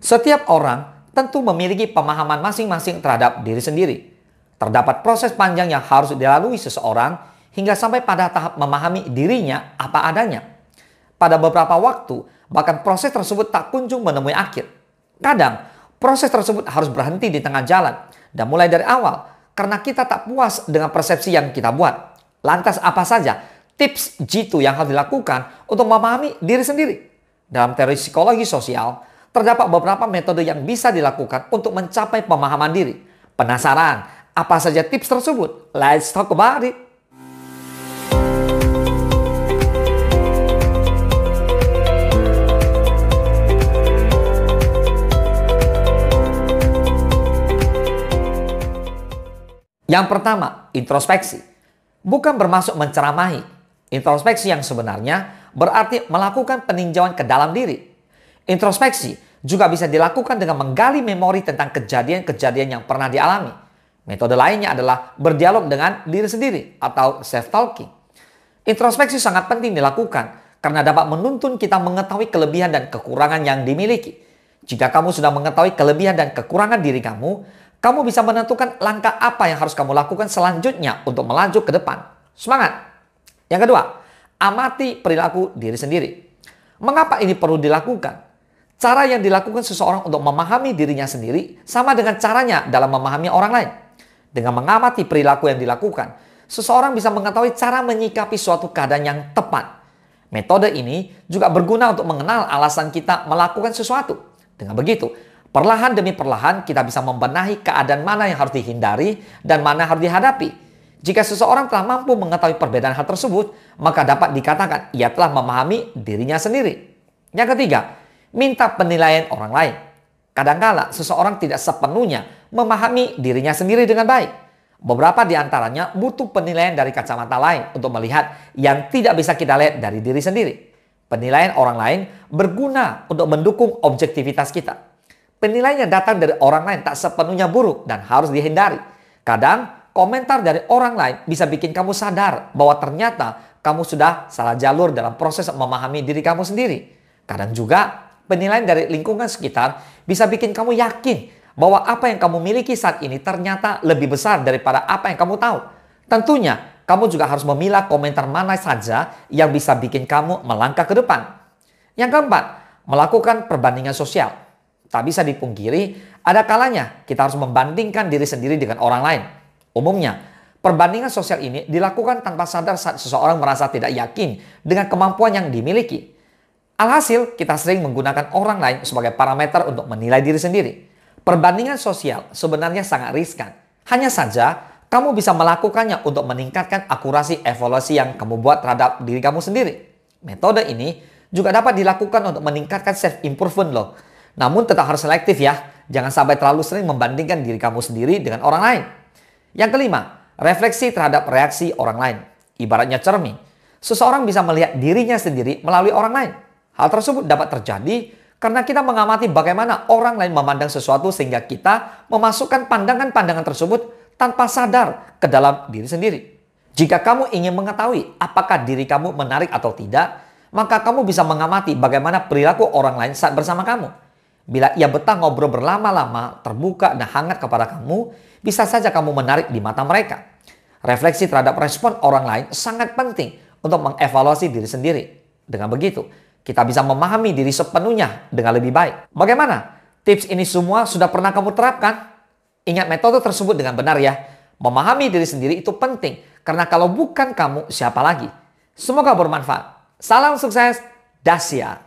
Setiap orang tentu memiliki pemahaman masing-masing terhadap diri sendiri. Terdapat proses panjang yang harus dilalui seseorang hingga sampai pada tahap memahami dirinya apa adanya. Pada beberapa waktu, bahkan proses tersebut tak kunjung menemui akhir. Kadang, proses tersebut harus berhenti di tengah jalan dan mulai dari awal karena kita tak puas dengan persepsi yang kita buat. Lantas apa saja tips jitu yang harus dilakukan untuk memahami diri sendiri? Dalam teori psikologi sosial, terdapat beberapa metode yang bisa dilakukan untuk mencapai pemahaman diri. Penasaran apa saja tips tersebut? Let's talk about it. Yang pertama, introspeksi. Bukan bermaksud menceramahi. Introspeksi yang sebenarnya berarti melakukan peninjauan ke dalam diri. Introspeksi juga bisa dilakukan dengan menggali memori tentang kejadian-kejadian yang pernah dialami. Metode lainnya adalah berdialog dengan diri sendiri atau self-talking. Introspeksi sangat penting dilakukan karena dapat menuntun kita mengetahui kelebihan dan kekurangan yang dimiliki. Jika kamu sudah mengetahui kelebihan dan kekurangan diri kamu bisa menentukan langkah apa yang harus kamu lakukan selanjutnya untuk melaju ke depan. Semangat! Yang kedua, amati perilaku diri sendiri. Mengapa ini perlu dilakukan? Cara yang dilakukan seseorang untuk memahami dirinya sendiri sama dengan caranya dalam memahami orang lain. Dengan mengamati perilaku yang dilakukan, seseorang bisa mengetahui cara menyikapi suatu keadaan yang tepat. Metode ini juga berguna untuk mengenal alasan kita melakukan sesuatu. Dengan begitu, perlahan demi perlahan kita bisa membenahi keadaan mana yang harus dihindari dan mana yang harus dihadapi. Jika seseorang telah mampu mengetahui perbedaan hal tersebut, maka dapat dikatakan ia telah memahami dirinya sendiri. Yang ketiga, minta penilaian orang lain. Kadangkala seseorang tidak sepenuhnya memahami dirinya sendiri dengan baik. Beberapa di antaranya butuh penilaian dari kacamata lain untuk melihat yang tidak bisa kita lihat dari diri sendiri. Penilaian orang lain berguna untuk mendukung objektivitas kita. Penilaian yang datang dari orang lain tak sepenuhnya buruk dan harus dihindari. Kadang, komentar dari orang lain bisa bikin kamu sadar bahwa ternyata kamu sudah salah jalur dalam proses memahami diri kamu sendiri. Kadang juga, penilaian dari lingkungan sekitar bisa bikin kamu yakin bahwa apa yang kamu miliki saat ini ternyata lebih besar daripada apa yang kamu tahu. Tentunya, kamu juga harus memilah komentar mana saja yang bisa bikin kamu melangkah ke depan. Yang keempat, melakukan perbandingan sosial. Tak bisa dipungkiri, ada kalanya kita harus membandingkan diri sendiri dengan orang lain. Umumnya, perbandingan sosial ini dilakukan tanpa sadar saat seseorang merasa tidak yakin dengan kemampuan yang dimiliki. Alhasil, kita sering menggunakan orang lain sebagai parameter untuk menilai diri sendiri. Perbandingan sosial sebenarnya sangat riskan. Hanya saja, kamu bisa melakukannya untuk meningkatkan akurasi evaluasi yang kamu buat terhadap diri kamu sendiri. Metode ini juga dapat dilakukan untuk meningkatkan self-improvement loh. Namun tetap harus selektif ya. Jangan sampai terlalu sering membandingkan diri kamu sendiri dengan orang lain. Yang kelima, refleksi terhadap reaksi orang lain. Ibaratnya cermin. Seseorang bisa melihat dirinya sendiri melalui orang lain. Hal tersebut dapat terjadi karena kita mengamati bagaimana orang lain memandang sesuatu sehingga kita memasukkan pandangan-pandangan tersebut tanpa sadar ke dalam diri sendiri. Jika kamu ingin mengetahui apakah diri kamu menarik atau tidak, maka kamu bisa mengamati bagaimana perilaku orang lain saat bersama kamu. Bila ia betah ngobrol berlama-lama, terbuka dan hangat kepada kamu, bisa saja kamu menarik di mata mereka. Refleksi terhadap respon orang lain sangat penting untuk mengevaluasi diri sendiri. Dengan begitu, kita bisa memahami diri sepenuhnya dengan lebih baik. Bagaimana? Tips ini semua sudah pernah kamu terapkan? Ingat metode tersebut dengan benar ya. Memahami diri sendiri itu penting, karena kalau bukan kamu, siapa lagi? Semoga bermanfaat. Salam sukses, Dasya.